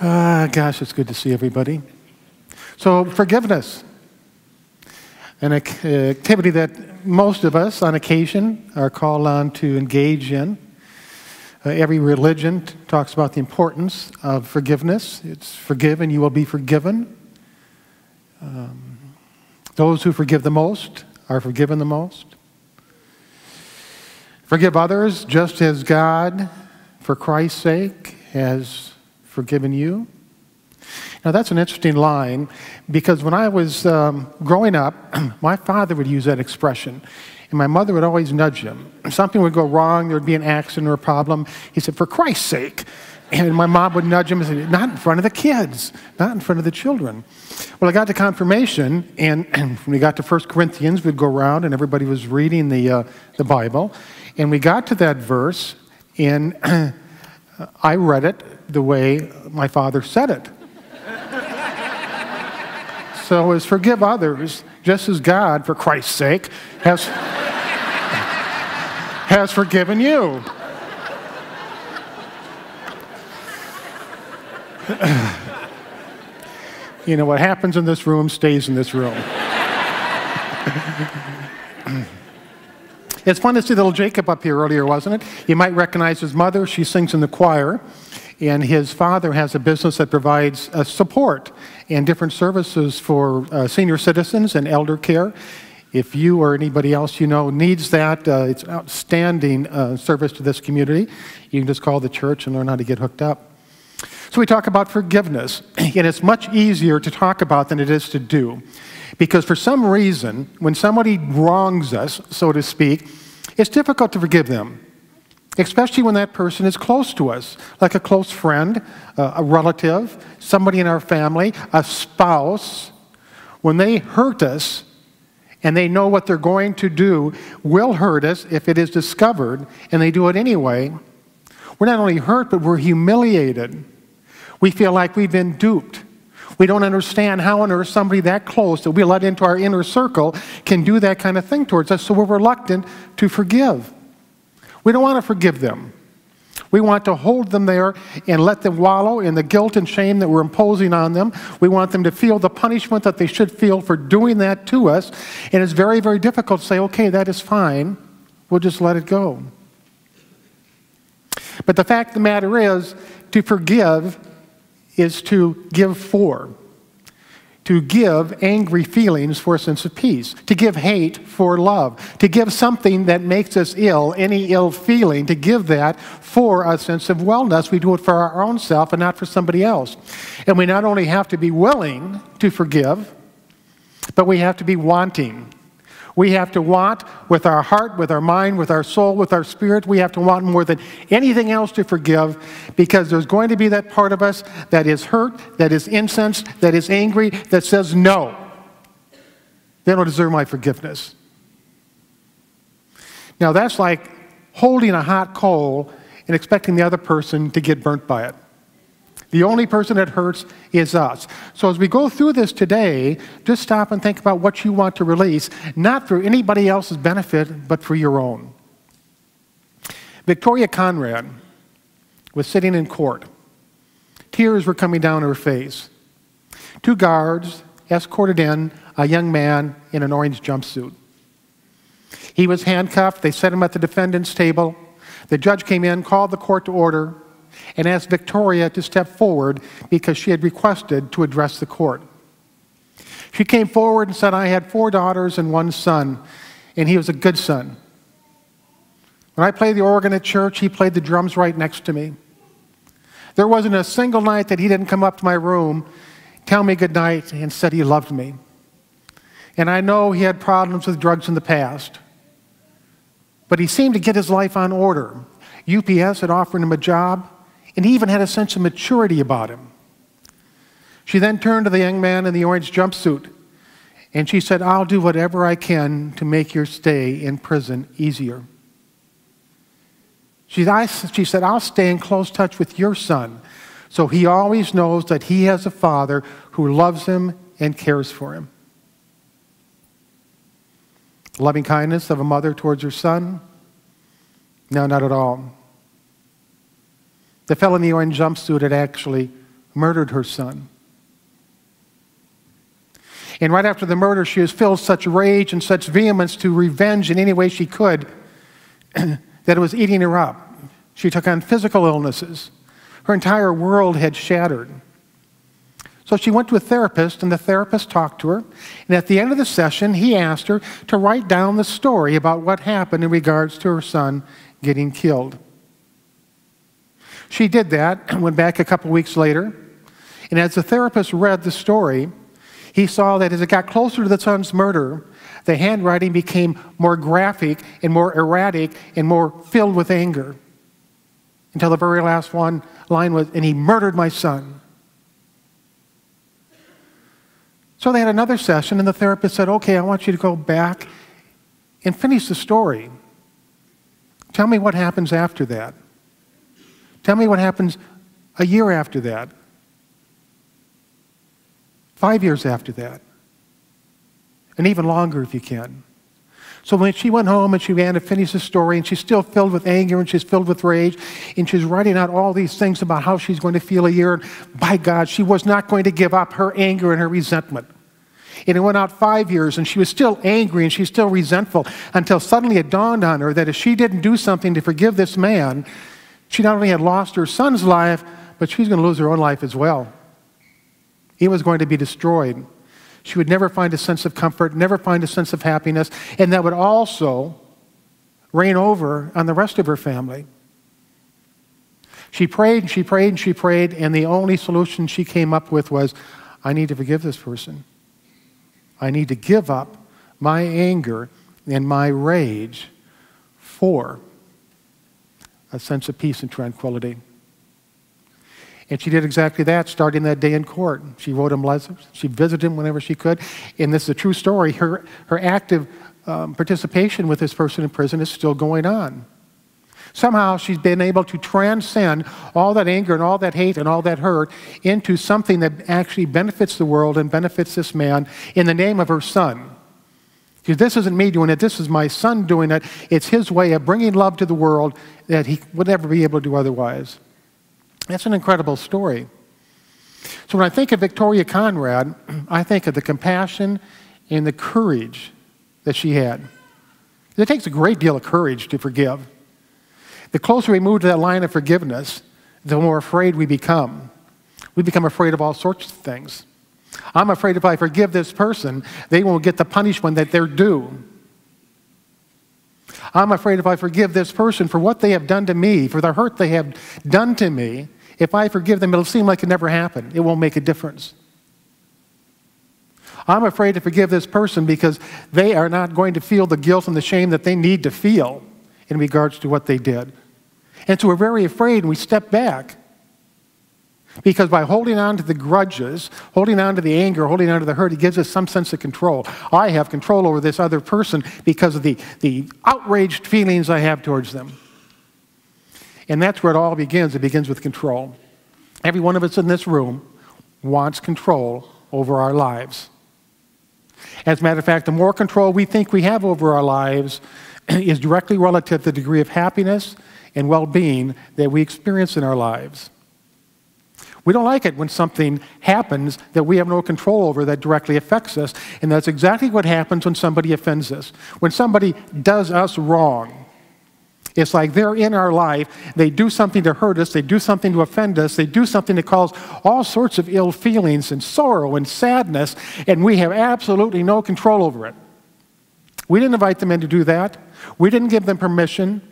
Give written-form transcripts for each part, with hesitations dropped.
Gosh, it's good to see everybody. So forgiveness, an activity that most of us on occasion are called on to engage in. Every religion talks about the importance of forgiveness. It's forgive and you will be forgiven. Those who forgive the most are forgiven the most. Forgive others just as God, for Christ's sake, has forgiven you. Now that's an interesting line, because when I was growing up, my father would use that expression, and my mother would always nudge him. Something would go wrong, there would be an accident or a problem. He said, "For Christ's sake." And my mom would nudge him and say, "Not in front of the kids, not in front of the children." Well, I got to confirmation, and when we got to 1 Corinthians, we'd go around and everybody was reading the Bible, and we got to that verse, and I read it the way my father said it. So it was forgive others just as God, for Christ's sake, has forgiven you. You know, what happens in this room stays in this room. It's fun to see little Jacob up here earlier, wasn't it? You might recognize his mother. She sings in the choir. And his father has a business that provides support and different services for senior citizens and elder care. If you or anybody else you know needs that, it's an outstanding service to this community. You can just call the church and learn how to get hooked up. So we talk about forgiveness, and it's much easier to talk about than it is to do. Because for some reason, when somebody wrongs us, so to speak, it's difficult to forgive them. Especially when that person is close to us, like a close friend, a relative, somebody in our family, a spouse. When they hurt us, and they know what they're going to do will hurt us if it is discovered, and they do it anyway, we're not only hurt, but we're humiliated. We feel like we've been duped. We don't understand how on earth somebody that close that we let into our inner circle can do that kind of thing towards us, so we're reluctant to forgive. We don't want to forgive them. We want to hold them there and let them wallow in the guilt and shame that we're imposing on them. We want them to feel the punishment that they should feel for doing that to us. And it's very, very difficult to say, okay, that is fine. We'll just let it go. But the fact of the matter is, to forgive is to give for. To give angry feelings for a sense of peace. To give hate for love. To give something that makes us ill, any ill feeling, to give that for a sense of wellness. We do it for our own self and not for somebody else. And we not only have to be willing to forgive, but we have to be wanting. We have to want with our heart, with our mind, with our soul, with our spirit. We have to want more than anything else to forgive, because there's going to be that part of us that is hurt, that is incensed, that is angry, that says, no, they don't deserve my forgiveness. Now that's like holding a hot coal and expecting the other person to get burnt by it. The only person that hurts is us. So as we go through this today, just stop and think about what you want to release, not for anybody else's benefit, but for your own. Victoria Conrad was sitting in court. Tears were coming down her face. Two guards escorted in a young man in an orange jumpsuit. He was handcuffed. They set him at the defendant's table. The judge came in, called the court to order, and asked Victoria to step forward because she had requested to address the court. She came forward and said, "I had 4 daughters and 1 son, and he was a good son. When I played the organ at church, he played the drums right next to me. There wasn't a single night that he didn't come up to my room, tell me good night, and said he loved me. And I know he had problems with drugs in the past, but he seemed to get his life on order. UPS had offered him a job, and he even had a sense of maturity about him." She then turned to the young man in the orange jumpsuit, and she said, "I'll do whatever I can to make your stay in prison easier." She said, "I'll stay in close touch with your son, so he always knows that he has a father who loves him and cares for him." Loving kindness of a mother towards her son? No, not at all. The fellow in the orange jumpsuit had actually murdered her son. And right after the murder, she was filled with such rage and such vehemence to revenge in any way she could that it was eating her up. She took on physical illnesses. Her entire world had shattered. So she went to a therapist, and the therapist talked to her. And at the end of the session, he asked her to write down the story about what happened in regards to her son getting killed. She did that and went back a couple weeks later. And as the therapist read the story, he saw that as it got closer to the son's murder, the handwriting became more graphic and more erratic and more filled with anger. Until the very last line was, "And he murdered my son." So they had another session, and the therapist said, "Okay, I want you to go back and finish the story. Tell me what happens after that. Tell me what happens a year after that, 5 years after that, and even longer if you can." So when she went home and she began to finish the story, and she's still filled with anger and she's filled with rage, and she's writing out all these things about how she's going to feel a year, and by God, she was not going to give up her anger and her resentment. And it went out 5 years, and she was still angry and she's still resentful, until suddenly it dawned on her that if she didn't do something to forgive this man, she not only had lost her son's life, but she was going to lose her own life as well. He was going to be destroyed. She would never find a sense of comfort, never find a sense of happiness, and that would also reign over on the rest of her family. She prayed and she prayed and she prayed, and the only solution she came up with was, "I need to forgive this person. I need to give up my anger and my rage for a sense of peace and tranquility." And she did exactly that, starting that day in court. She wrote him letters. She visited him whenever she could. And this is a true story. Her active participation with this person in prison is still going on. Somehow she's been able to transcend all that anger and all that hate and all that hurt into something that actually benefits the world and benefits this man in the name of her son. Because this isn't me doing it, this is my son doing it. It's his way of bringing love to the world that he would never be able to do otherwise. That's an incredible story. So when I think of Victoria Conrad, I think of the compassion and the courage that she had. It takes a great deal of courage to forgive. The closer we move to that line of forgiveness, the more afraid we become. We become afraid of all sorts of things. I'm afraid if I forgive this person, they won't get the punishment that they're due. I'm afraid if I forgive this person for what they have done to me, for the hurt they have done to me, if I forgive them, it'll seem like it never happened. It won't make a difference. I'm afraid to forgive this person because they are not going to feel the guilt and the shame that they need to feel in regards to what they did. And so we're very afraid and we step back. Because by holding on to the grudges, holding on to the anger, holding on to the hurt, it gives us some sense of control. I have control over this other person because of the outraged feelings I have towards them. And that's where it all begins. It begins with control. Every one of us in this room wants control over our lives. As a matter of fact, the more control we think we have over our lives is directly relative to the degree of happiness and well-being that we experience in our lives. We don't like it when something happens that we have no control over that directly affects us, and that's exactly what happens when somebody offends us. When somebody does us wrong, it's like they're in our life, they do something to hurt us, they do something to offend us, they do something to cause all sorts of ill feelings and sorrow and sadness, and we have absolutely no control over it. We didn't invite them in to do that. We didn't give them permission.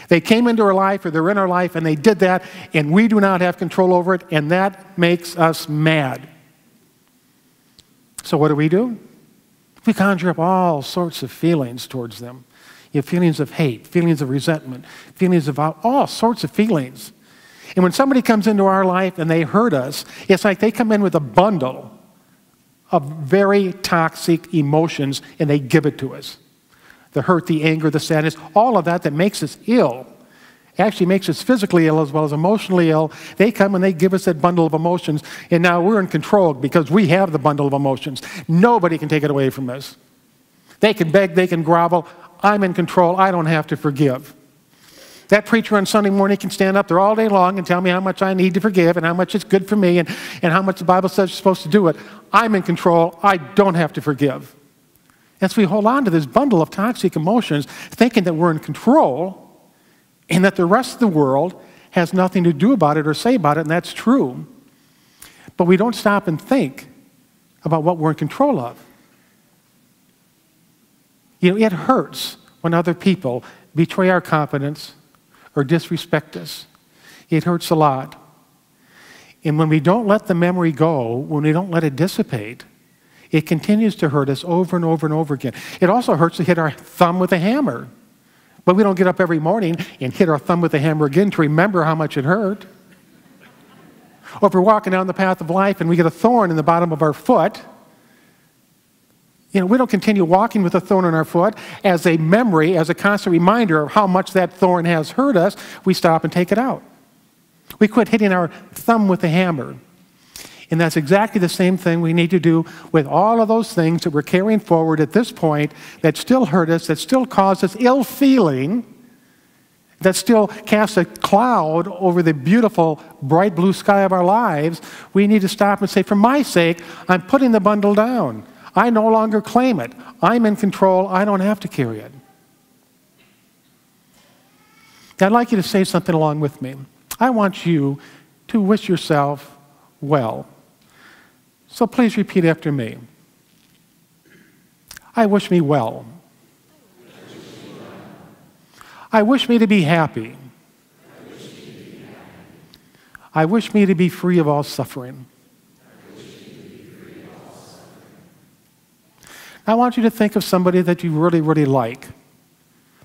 They came into our life, or they're in our life, and they did that, and we do not have control over it, and that makes us mad. So what do? We conjure up all sorts of feelings towards them. You have feelings of hate, feelings of resentment, feelings of all sorts of feelings. And when somebody comes into our life and they hurt us, it's like they come in with a bundle of very toxic emotions, and they give it to us. The hurt, the anger, the sadness, all of that makes us ill, actually makes us physically ill as well as emotionally ill. They come and they give us that bundle of emotions, and now we're in control because we have the bundle of emotions. Nobody can take it away from us. They can beg, they can grovel. I'm in control. I don't have to forgive. That preacher on Sunday morning can stand up there all day long and tell me how much I need to forgive and how much it's good for me and how much the Bible says you're supposed to do it. I'm in control. I don't have to forgive. And so we hold on to this bundle of toxic emotions thinking that we're in control and that the rest of the world has nothing to do about it or say about it, and that's true. But we don't stop and think about what we're in control of. You know, it hurts when other people betray our confidence or disrespect us. It hurts a lot. And when we don't let the memory go, when we don't let it dissipate, it continues to hurt us over and over and over again. It also hurts to hit our thumb with a hammer. But we don't get up every morning and hit our thumb with a hammer again to remember how much it hurt. Or if we're walking down the path of life and we get a thorn in the bottom of our foot, you know, we don't continue walking with a thorn in our foot as a memory, as a constant reminder of how much that thorn has hurt us. We stop and take it out. We quit hitting our thumb with a hammer. And that's exactly the same thing we need to do with all of those things that we're carrying forward at this point that still hurt us, that still cause us ill feeling, that still casts a cloud over the beautiful, bright blue sky of our lives. We need to stop and say, for my sake, I'm putting the bundle down. I no longer claim it. I'm in control. I don't have to carry it. Now, I'd like you to say something along with me. I want you to wish yourself well. So please repeat after me. I wish me well. I wish me to be happy. I wish me to be free of all suffering. I want you to think of somebody that you really, really like.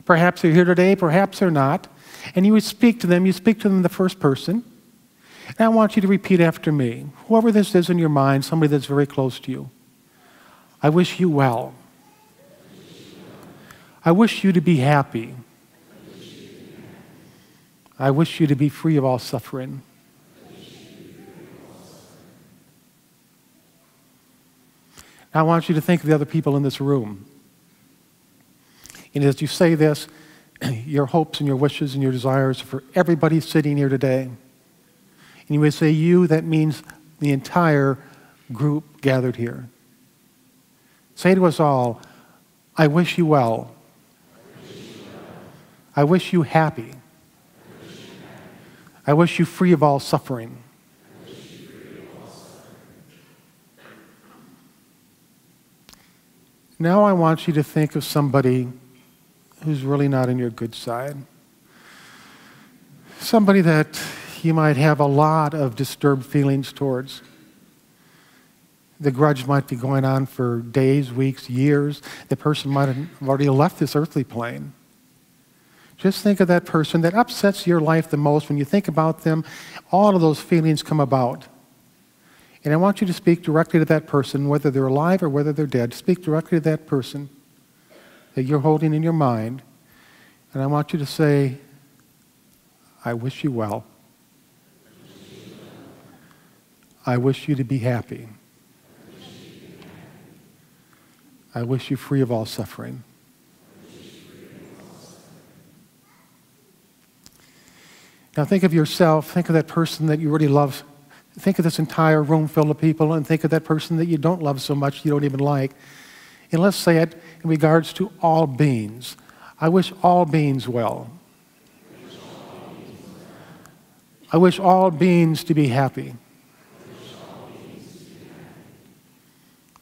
Perhaps they're here today, perhaps they're not. And you would speak to them. You speak to them in the first person. And I want you to repeat after me. Whoever this is in your mind, somebody that's very close to you. I wish you well. I wish you to be happy. I wish you to be free of all suffering. I want you to think of the other people in this room. And as you say this, your hopes and your wishes and your desires for everybody sitting here today. And you may say you, that means the entire group gathered here. Say to us all, I wish you well. I wish you happy. I wish you free of all suffering. Now I want you to think of somebody who's really not in your good side. Somebody that you might have a lot of disturbed feelings towards. The grudge might be going on for days, weeks, years. The person might have already left this earthly plane. Just think of that person that upsets your life the most. When you think about them, all of those feelings come about. And I want you to speak directly to that person, whether they're alive or whether they're dead. Speak directly to that person that you're holding in your mind. And I want you to say, I wish you well. I wish you to be happy. I wish you free of all suffering. Now think of yourself, think of that person that you really love. Think of this entire room full of people and think of that person that you don't love so much you don't even like. And let's say it in regards to all beings. I wish all beings well. I wish all beings to be happy.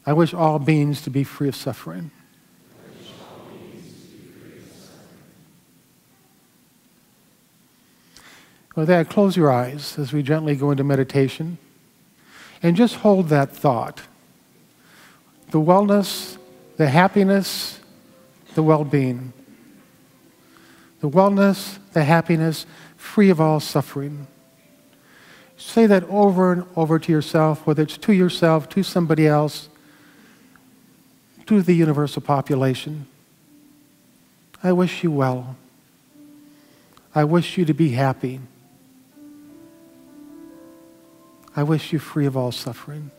I wish all beings to be free of suffering. With that, close your eyes as we gently go into meditation and just hold that thought. The wellness, the happiness, the well-being. The wellness, the happiness, free of all suffering. Say that over and over to yourself, whether it's to yourself, to somebody else, to the universal population. I wish you well. I wish you to be happy. I wish you free of all suffering.